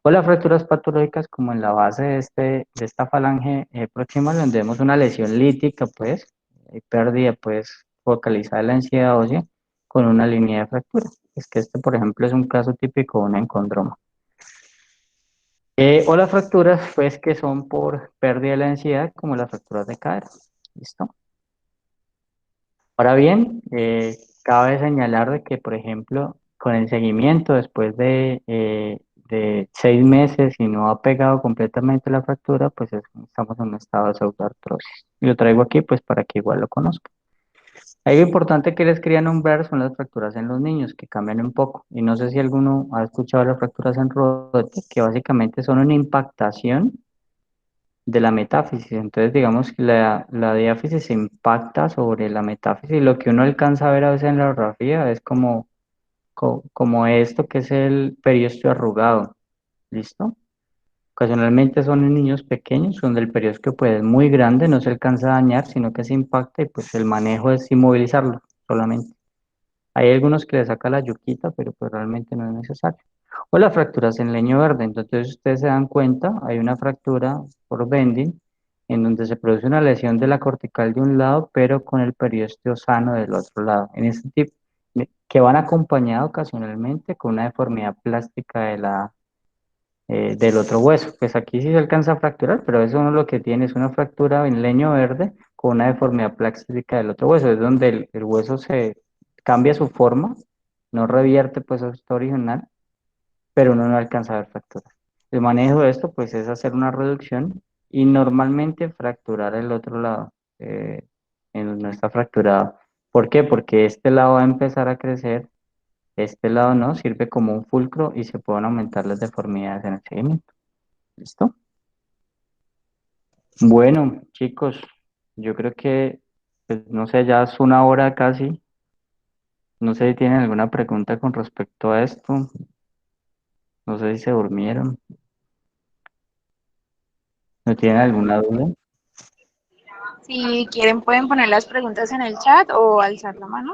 S2: O las fracturas patológicas como en la base de esta falange proximal, donde vemos una lesión lítica, pues, pérdida, pues, focalizada de la densidad ósea con una línea de fractura. Es que este, por ejemplo, es un caso típico de un encondroma. O las fracturas, pues, que son por pérdida de la densidad, como las fracturas de cadera. ¿Listo? Ahora bien, cabe señalar de que, por ejemplo, con el seguimiento después de 6 meses y no ha pegado completamente la fractura, pues estamos en un estado de pseudoartrosis. Y lo traigo aquí pues para que igual lo conozcan. Algo importante que les quería nombrar son las fracturas en los niños, que cambian un poco. Y no sé si alguno ha escuchado las fracturas en rodete, que básicamente son una impactación de la metáfisis. Entonces, digamos que la diáfisis se impacta sobre la metáfisis y lo que uno alcanza a ver a veces en la radiografía es como esto que es el periósteo arrugado. ¿Listo? Ocasionalmente son en niños pequeños, donde el periósteo pues, es muy grande, no se alcanza a dañar, sino que se impacta y pues el manejo es inmovilizarlo solamente. Hay algunos que le saca la yuquita, pero pues realmente no es necesario. O las fracturas en leño verde. Entonces ustedes se dan cuenta, hay una fractura por bending, en donde se produce una lesión de la cortical de un lado, pero con el periósteo sano del otro lado. En este tipo, que van acompañados ocasionalmente con una deformidad plástica del otro hueso. Pues aquí sí se alcanza a fracturar, pero eso no lo que tiene es una fractura en leño verde con una deformidad plástica del otro hueso, es donde el hueso se cambia su forma, no revierte pues a su estado original, pero uno no alcanza a ver fracturas. El manejo de esto pues es hacer una reducción y normalmente fracturar el otro lado, no está fracturado. ¿Por qué? Porque este lado va a empezar a crecer, este lado no, sirve como un fulcro y se pueden aumentar las deformidades en el seguimiento. ¿Listo? Bueno, chicos, yo creo que, pues, no sé, ya es una hora casi. No sé si tienen alguna pregunta con respecto a esto. No sé si se durmieron. ¿No tienen alguna duda?
S1: Si quieren pueden poner las preguntas en el chat o alzar la mano.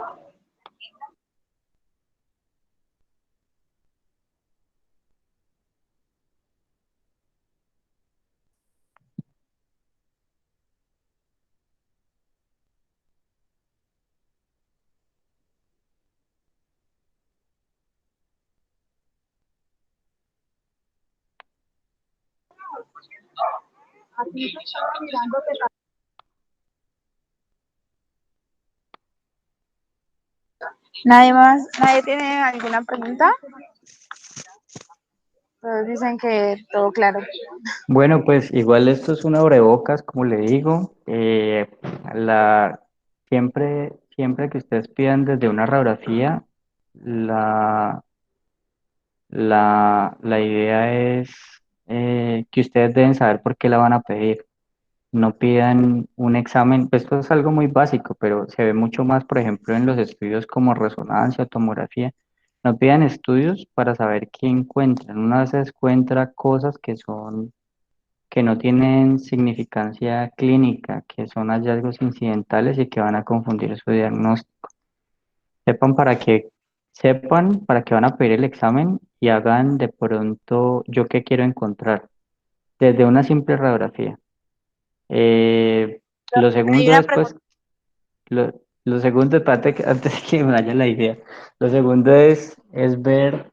S1: ¿Nadie más? ¿Nadie tiene alguna pregunta? Todos dicen que todo claro.
S2: Bueno, pues igual esto es un abrebocas, como le digo. La, siempre que ustedes pidan desde una radiografía, la, la idea es que ustedes deben saber por qué la van a pedir. No pidan un examen, pues esto es algo muy básico, pero se ve mucho más, por ejemplo, en los estudios como resonancia o tomografía. No pidan estudios para saber qué encuentran. Una vez encuentra cosas que no tienen significancia clínica, que son hallazgos incidentales y que van a confundir su diagnóstico. Sepan para qué, sepan para qué van a pedir el examen y hagan de pronto yo qué quiero encontrar, desde una simple radiografía. Lo
S1: Hay
S2: segundo
S1: una
S2: después,
S1: pregunta.
S2: lo segundo, espérate antes de que me vaya la idea, lo segundo es ver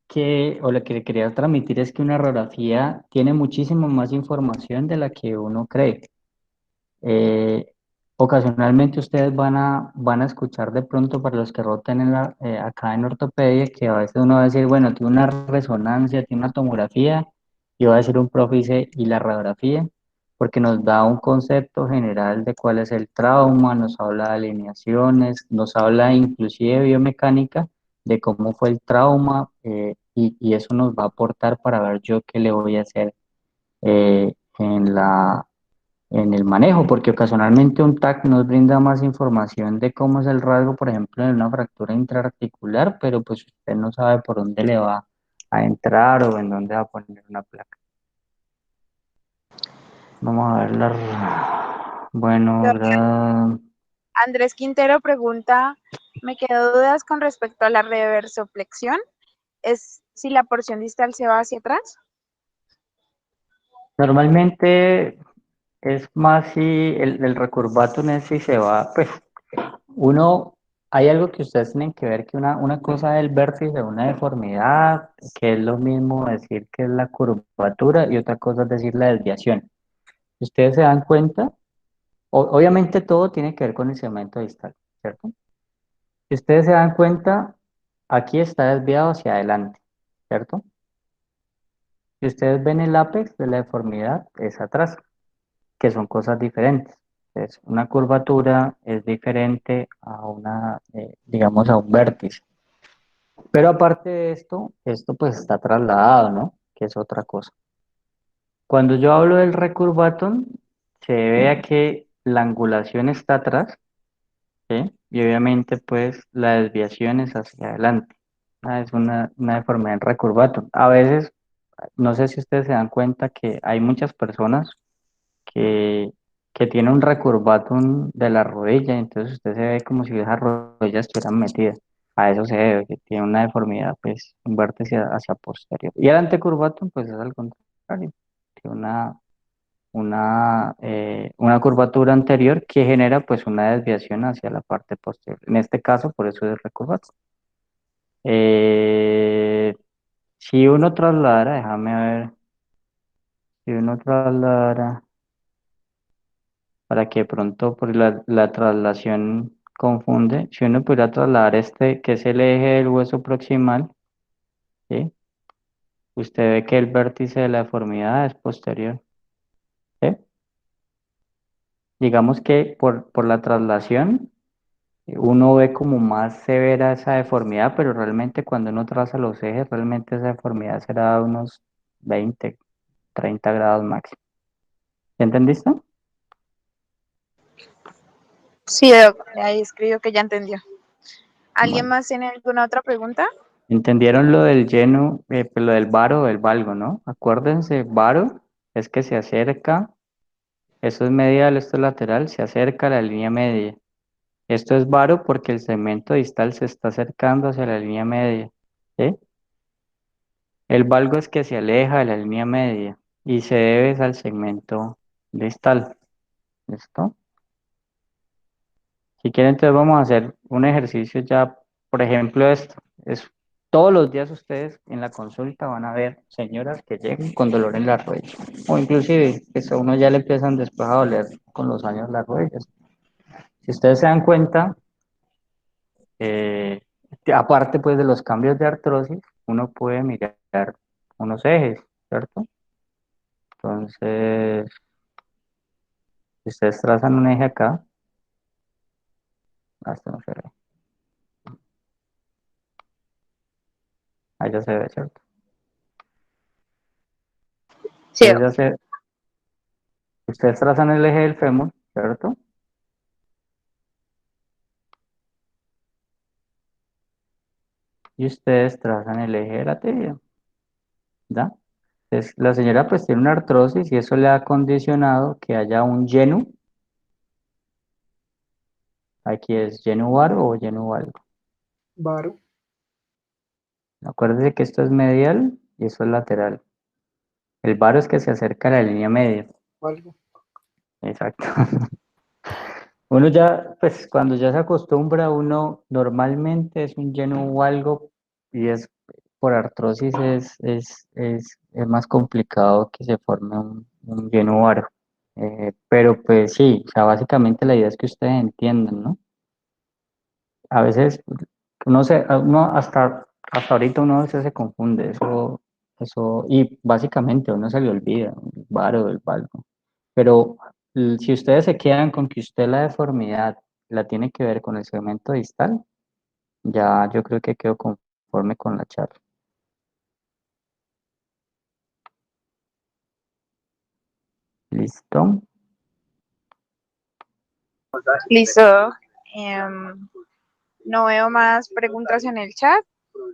S2: que, o lo que le quería transmitir es que una radiografía tiene muchísimo más información de la que uno cree. Eh, Ocasionalmente ustedes van a escuchar de pronto para los que roten acá en ortopedia que a veces uno va a decir, bueno, tiene una resonancia, tiene una tomografía, y va a decir un profe dice, ¿y la radiografía? Porque nos da un concepto general de cuál es el trauma, nos habla de alineaciones, nos habla inclusive de biomecánica, de cómo fue el trauma, y eso nos va a aportar para ver yo qué le voy a hacer en el manejo, porque ocasionalmente un TAC nos brinda más información de cómo es el rasgo, por ejemplo, en una fractura intraarticular, pero pues usted no sabe por dónde le va a entrar o en dónde va a poner una placa. Vamos a ver Bueno,
S1: Andrés Quintero pregunta, me quedo dudas con respecto a la reversoflexión. ¿Es si la porción distal se va hacia atrás?
S2: Normalmente es más si el recurvatum es si se va, pues uno, hay algo que ustedes tienen que ver que una cosa es el vértice de una deformidad, que es lo mismo decir que es la curvatura y otra cosa es decir la desviación. Si ustedes se dan cuenta, obviamente todo tiene que ver con el segmento distal, ¿cierto? Si ustedes se dan cuenta, aquí está desviado hacia adelante, ¿cierto? Si ustedes ven el ápex de la deformidad, es atrás, que son cosas diferentes. Entonces, una curvatura es diferente a digamos, a un vértice. Pero aparte de esto pues está trasladado, ¿no? Que es otra cosa. Cuando yo hablo del recurvatum, se debe a que la angulación está atrás, ¿sí? Y obviamente pues la desviación es hacia adelante. Es una deformidad en recurvatum. A veces, no sé si ustedes se dan cuenta que hay muchas personas que, que tienen un recurvatum de la rodilla, entonces usted se ve como si esas rodillas estuvieran metidas. A eso se debe, que tiene una deformidad, pues, un vértice hacia posterior. Y el antecurvatum, pues, es al contrario. Tiene una curvatura anterior que genera, pues, una desviación hacia la parte posterior. En este caso, por eso es recurvatum. Eh, Si uno trasladara, déjame ver, si uno trasladara, para que pronto por la traslación confunde, si uno pudiera trasladar este, que es el eje del hueso proximal, ¿sí? Usted ve que el vértice de la deformidad es posterior, ¿sí? Digamos que por la traslación uno ve como más severa esa deformidad, pero realmente cuando uno traza los ejes, realmente esa deformidad será de unos 20, 30 grados máximo. ¿Ya entendiste?
S1: Sí, Doc, ahí escribió que ya entendió. ¿Alguien
S2: Bueno.
S1: más tiene alguna otra pregunta?
S2: ¿Entendieron lo del lleno, pues lo del varo o del valgo, no? Acuérdense, varo es que se acerca, eso es medial, esto es lateral, se acerca a la línea media. Esto es varo porque el segmento distal se está acercando hacia la línea media, ¿sí? El valgo es que se aleja de la línea media y se debe al segmento distal. ¿Listo? Si quieren, entonces vamos a hacer un ejercicio ya, por ejemplo, esto. Es, todos los días ustedes en la consulta van a ver señoras que llegan con dolor en las rodillas. O inclusive que a uno ya le empiezan después a doler con los años las rodillas. Si ustedes se dan cuenta, eh, aparte pues de los cambios de artrosis, uno puede mirar unos ejes, ¿cierto? Entonces, si ustedes trazan un eje acá, hasta no se ve. Ahí ya se ve, ¿cierto?
S1: Sí,
S2: Entonces ya se, ustedes trazan el eje del fémur, ¿cierto? Y ustedes trazan el eje de la tibia, ¿da? Entonces, la señora pues tiene una artrosis y eso le ha condicionado que haya un yenu. Aquí es yenu varo o yenu valgo.
S3: Varo,
S2: Acuérdense que esto es medial y eso es lateral. El varo es que se acerca a la línea media.
S3: algo.
S2: Exacto. Uno ya, pues cuando ya se acostumbra, uno normalmente es un yenu valgo y es por artrosis es más complicado que se forme un yenu varo. Pero pues sí, o sea, básicamente la idea es que ustedes entiendan, ¿no? A veces uno hasta ahorita uno a veces se confunde, y básicamente a uno se le olvida, el varo, el valgo. Pero si ustedes se quedan con que usted la deformidad la tiene que ver con el segmento distal, ya yo creo que quedo conforme con la charla. ¿Listo?
S1: listo. Em, no veo más preguntas en el chat.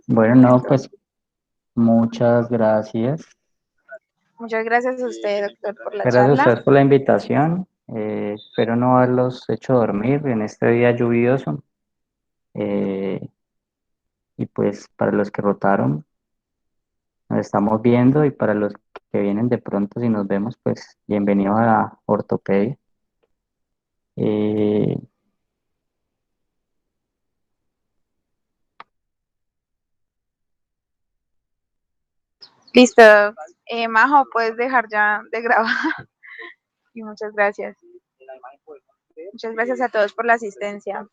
S2: Bueno, no, pues muchas gracias.
S1: Muchas gracias a usted, doctor, por la
S2: Gracias a
S1: charla.
S2: ustedes por la invitación. Espero no haberlos hecho dormir en este día lluvioso. Eh, y pues para los que rotaron, nos estamos viendo y para los que vienen de pronto, si nos vemos, pues bienvenidos a la ortopedia. Eh,
S1: Listo. Majo, puedes dejar ya de grabar. Y muchas gracias. Muchas gracias a todos por la asistencia.